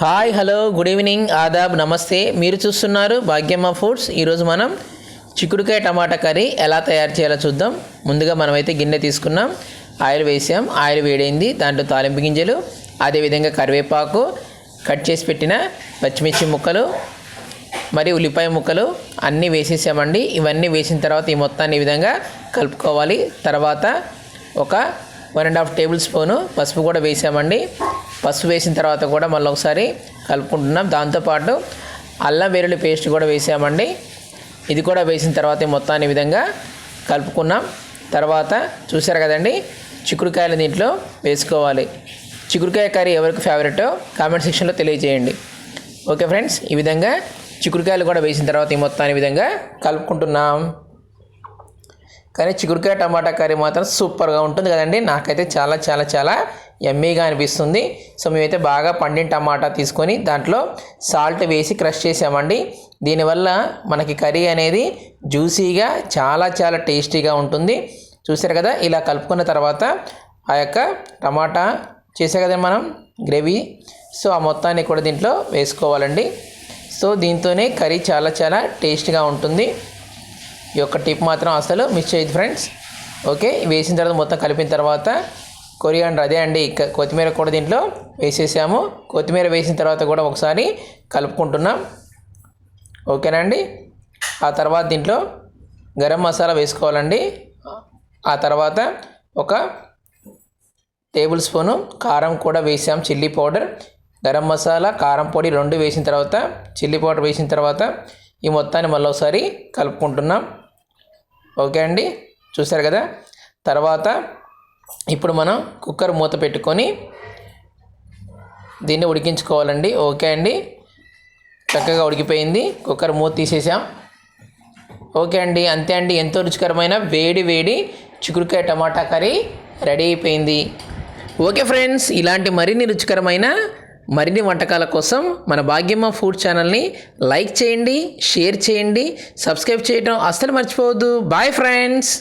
Hi hello good evening Aadab నమస్తే. మీరు చూస్తున్నారు భాగ్యమ్మ ఫుడ్స్. ఈరోజు మనం చిక్కుడుకాయ టమాటా కర్రీ ఎలా తయారు చేయాలో చూద్దాం. ముందుగా మనమైతే గిన్నె తీసుకున్నాం, ఆయిల్ వేసాం, ఆయిల్ వేడైంది. దాంట్లో తాలింపు గింజలు, అదేవిధంగా కరివేపాకు, కట్ చేసి పెట్టిన పచ్చిమిర్చి ముక్కలు మరియు ఉల్లిపాయ ముక్కలు అన్నీ వేసేసామండి. ఇవన్నీ వేసిన తర్వాత ఈ మొత్తాన్ని ఈ విధంగా కలుపుకోవాలి. తర్వాత ఒక 1.5 టేబుల్ స్పూను పసుపు కూడా వేసామండి. పసుపు వేసిన తర్వాత కూడా మళ్ళీ ఒకసారి కలుపుకుంటున్నాం. దాంతోపాటు అల్లం వెల్లుల్లి పేస్ట్ కూడా వేసామండి. ఇది కూడా వేసిన తర్వాత మొత్తాన్ని ఈ విధంగా కలుపుకున్నాం. తర్వాత చూసారు కదండి, చిక్కుడుకాయలు దీంట్లో వేసుకోవాలి. చిక్కుడుకాయ కర్రీ ఎవరికి ఫేవరెటో కామెంట్ సెక్షన్లో తెలియజేయండి. ఓకే ఫ్రెండ్స్, ఈ విధంగా చిక్కుడుకాయలు కూడా వేసిన తర్వాత ఈ మొత్తాన్ని ఈ విధంగా కలుపుకుంటున్నాం. కానీ చిక్కుడుకాయ టమాటా కర్రీ మాత్రం సూపర్గా ఉంటుంది కదండి. నాకైతే చాలా చాలా చాలా యమ్మీగా అనిపిస్తుంది. సో మేమైతే బాగా పండిన టమాటా తీసుకొని దాంట్లో సాల్ట్ వేసి క్రష్ చేసామండి. దీనివల్ల మనకి కర్రీ అనేది జ్యూసీగా చాలా చాలా టేస్టీగా ఉంటుంది. చూసారు కదా, ఇలా కలుపుకున్న తర్వాత ఆ యొక్క టమాటా చేసే కదా మనం గ్రేవీ, సో ఆ మొత్తాన్ని కూడా దీంట్లో వేసుకోవాలండి. సో దీంతోనే కర్రీ చాలా చాలా టేస్టీగా ఉంటుంది. ఈ యొక్క టిప్ మాత్రం అసలు మిస్ చేయదు ఫ్రెండ్స్. ఓకే, వేసిన తర్వాత మొత్తం కలిపిన తర్వాత కొరియాండర్, అదే అండి కొత్తిమీర కూడా దీంట్లో వేసేసాము. కొత్తిమీర వేసిన తర్వాత కూడా ఒకసారి కలుపుకుంటున్నాం. ఓకేనా అండి. ఆ తర్వాత దీంట్లో గరం మసాలా వేసుకోవాలండి. ఆ తర్వాత ఒక టేబుల్ స్పూను కారం కూడా వేసాం, చిల్లీ పౌడర్. గరం మసాలా, కారం పొడి రెండు వేసిన తర్వాత చిల్లీ పౌడర్ వేసిన తర్వాత ఈ మొత్తాన్ని మళ్ళీ ఒకసారి కలుపుకుంటున్నాం. ఓకే అండి, చూసారు కదా. తర్వాత ఇప్పుడు మనం కుక్కర్ మూత పెట్టుకొని దీన్ని ఉడికించుకోవాలండి. ఓకే అండి, చక్కగా ఉడికిపోయింది. కుక్కర్ మూత తీసేసాం. ఓకే అండి, అంతే అండి. ఎంతో రుచికరమైన వేడి వేడి చిక్కుడుకాయ టమాటా కర్రీ రెడీ అయిపోయింది. ఓకే ఫ్రెండ్స్, ఇలాంటి మరిన్ని వంటకాల కోసం మన భాగ్యమ్మ ఫుడ్ ఛానల్ని లైక్ చేయండి, షేర్ చేయండి, సబ్స్క్రైబ్ చేయడం అస్సలు మర్చిపోవద్దు. Bye friends.